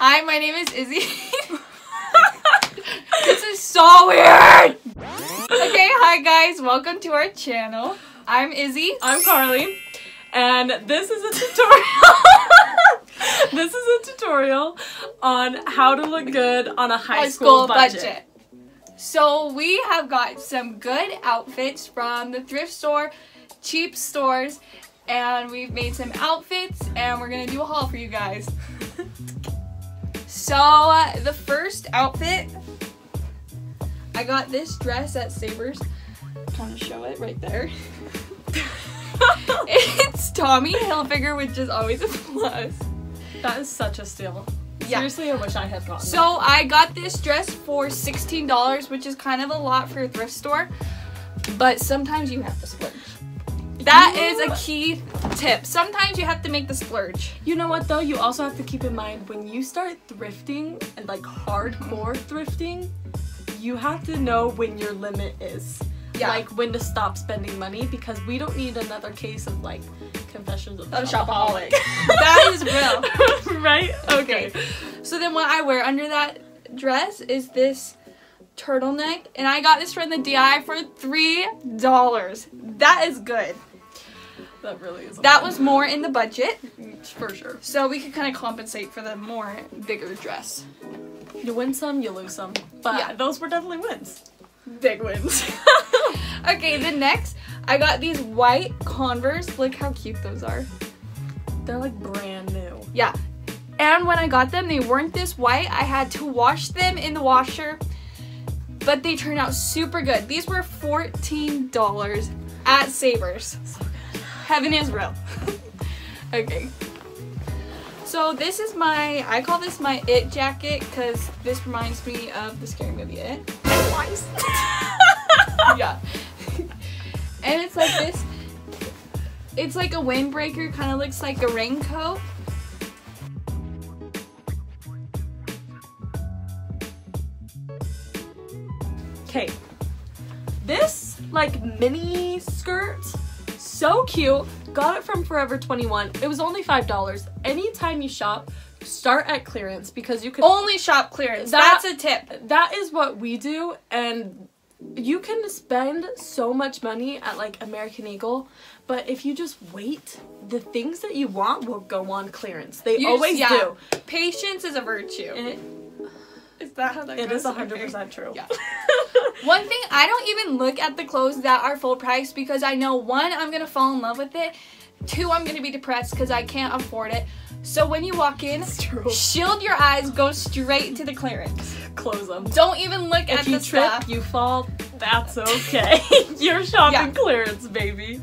Hi, my name is Izzy. This is so weird. Okay, hi guys, welcome to our channel. I'm Izzy. I'm Karlee, and this is a tutorial. This is a tutorial on how to look good on a high school budget. So we have got some good outfits from the thrift store, cheap stores, and we've made some outfits and we're gonna do a haul for you guys. So the first outfit, I got this dress at Savers. I'm trying to show it right there. It's Tommy Hilfiger, which is always a plus. That is such a steal. Yeah. Seriously, I wish I had gotten So I got this dress for $16, which is kind of a lot for a thrift store, but sometimes you have to splurge. That is a key tip. Sometimes you have to make the splurge. You know what though? You also have to keep in mind when you start thrifting and like hardcore thrifting, you have to know when your limit is. Yeah. Like when to stop spending money, because we don't need another case of like Confessions of a Shopaholic. That is real. Right? Okay. So then what I wear under that dress is this turtleneck, and I got this from the DI for $3. That is good. That really is. That was more in the budget. For sure. So we could kind of compensate for the more bigger dress. You win some, you lose some. But yeah, those were definitely wins. Big wins. Okay, then next, I got these white Converse. Look how cute those are. They're like brand new. Yeah. And when I got them, they weren't this white. I had to wash them in the washer, but they turned out super good. These were $14 at Savers. So good. Heaven is real. Okay. So this is my, I call this my It jacket because this reminds me of the scary movie It. Twice. Yeah. And it's like this. It's like a windbreaker, kind of looks like a raincoat. Okay. This like mini skirt, so cute. Got it from Forever 21. It was only $5. Anytime you shop, start at clearance because you can only shop clearance. That's a tip. That is what we do, and you can spend so much money at like American Eagle, but if you just wait, the things that you want will go on clearance. They always do. Patience is a virtue. Is that how that goes? It is 100% true. Yeah. One thing, I don't even look at the clothes that are full price because I know, one, I'm gonna fall in love with it. Two, I'm gonna be depressed because I can't afford it. So when you walk in, shield your eyes, go straight to the clearance. Close them. Don't even look at the stuff. If you trip, you fall, that's okay. You're shopping clearance, baby.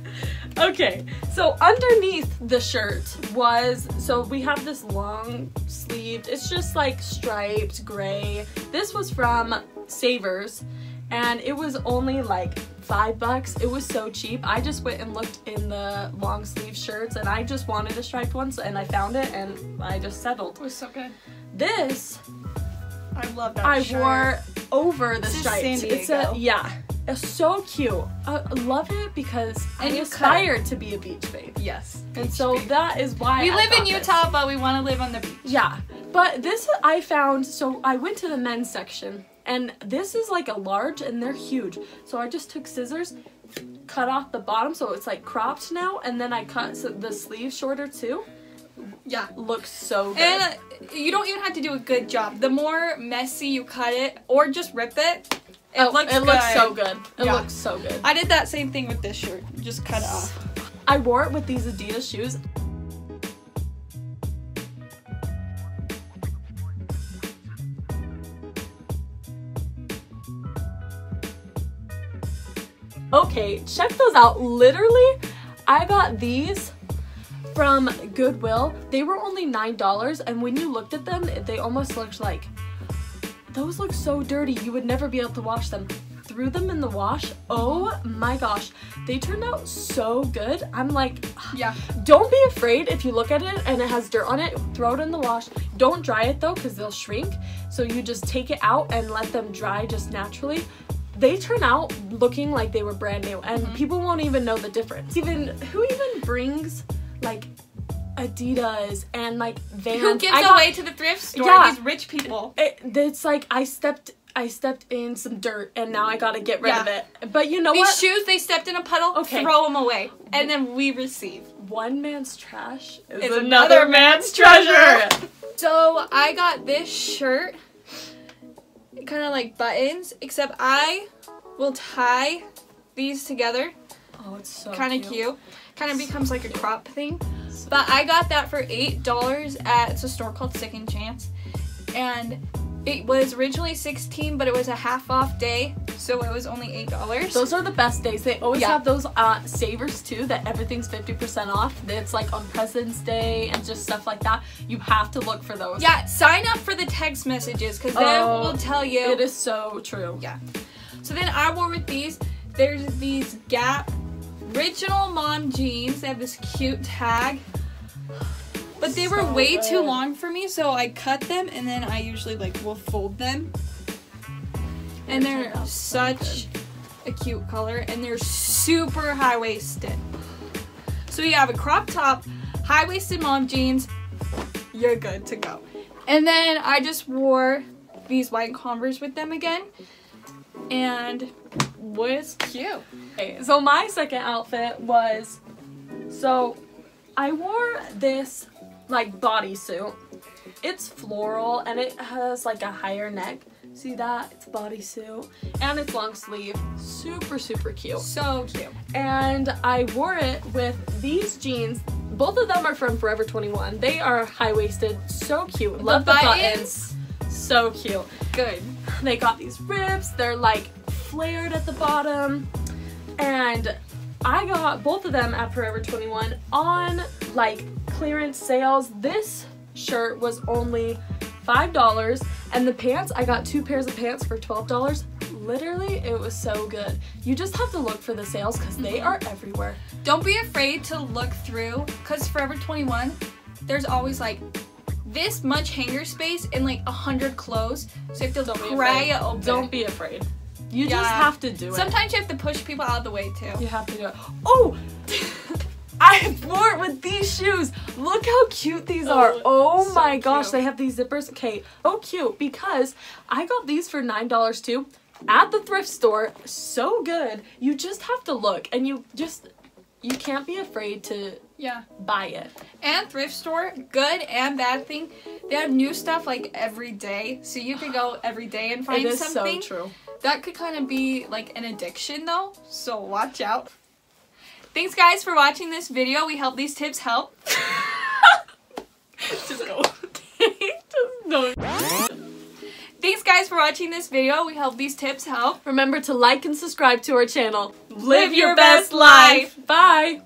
Okay, so underneath the shirt was, so we have this long sleeved, it's just like striped gray. This was from Savers, and it was only like $5. It was so cheap. I just went and looked in the long sleeve shirts, and I just wanted a striped one, and I found it, and I just settled. It was so good. This, I love that shirt. Wore over the stripes. San Diego. It's so cute. I love it because I aspire to be a beach babe. Yes. And so that is why we live in Utah, but we want to live on the beach. Yeah. But this I found, so I went to the men's section, and this is like a large, and they're huge. So I just took scissors, cut off the bottom, so it's like cropped now, and then I cut the sleeve shorter too. Yeah, looks so good. And you don't even have to do a good job. The more messy you cut it, or just rip it, it looks so good. It looks so good. I did that same thing with this shirt. Just cut it off. I wore it with these Adidas shoes. Okay, check those out. Literally, I got these from Goodwill. They were only $9, and when you looked at them, they almost looked like, those look so dirty, you would never be able to wash them. Threw them in the wash. Oh my gosh, they turned out so good. I'm like, don't be afraid if you look at it and it has dirt on it, throw it in the wash. Don't dry it though, because they'll shrink. So you just take it out and let them dry just naturally. They turn out looking like they were brand new, and people won't even know the difference. Who even brings like Adidas and like Vans. Who gives away to the thrift store? Yeah. These rich people. It's like I stepped in some dirt and now I gotta get rid of it. But you know These what? shoes, they stepped in a puddle, throw them away. And then we receive. One man's trash is another man's treasure. So I got this shirt, kind of like buttons, except I will tie these together. Oh, it's so kind of cute. Kind of becomes like a crop thing. But I got that for $8 at, it's a store called Second Chance. And it was originally $16, but it was a half off day, so it was only $8. Those are the best days. They always have those savers too, that everything's 50% off. It's like on President's Day and just stuff like that. You have to look for those. Yeah, sign up for the text messages because then we'll tell you. It is so true. Yeah. So then I wore with these. There's these Gap original mom jeans. They have this cute tag. But they were way too long for me, so I cut them and then I usually like will fold them. And they're such a cute color and they're super high-waisted. So you have a crop top, high-waisted mom jeans, you're good to go. And then I just wore these white Converse with them again. And was cute. Okay, so my second outfit was, so I wore this like bodysuit. It's floral and it has like a higher neck. See that? It's bodysuit and it's long sleeve. Super, super cute. So cute. And I wore it with these jeans. Both of them are from Forever 21. They are high-waisted. So cute. Love the buttons. So cute. Good. They got these rips. They're like flared at the bottom. And I got both of them at Forever 21 on like clearance sales. This shirt was only $5 and the pants, I got 2 pairs of pants for $12. Literally, it was so good. You just have to look for the sales because they are everywhere. Don't be afraid to look through because Forever 21, there's always like this much hanger space and like 100 clothes. So you have to pry it open. Don't be afraid. You just have to do it. Sometimes you have to push people out of the way too. You have to do it. Oh! I wore it with these shoes. Look how cute these are. Oh my gosh, they have these zippers. Okay, oh cute, because I got these for $9 too at the thrift store. So good. You just have to look and you can't be afraid to buy it. And thrift store, good and bad thing, they have new stuff like every day. So you could go every day and find something. It is so true. That could kind of be like an addiction though, so watch out. Thanks guys for watching this video. We hope these tips help. Just go. Just don't. Thanks guys for watching this video. We hope these tips help. Remember to like and subscribe to our channel. Live your best life. Bye.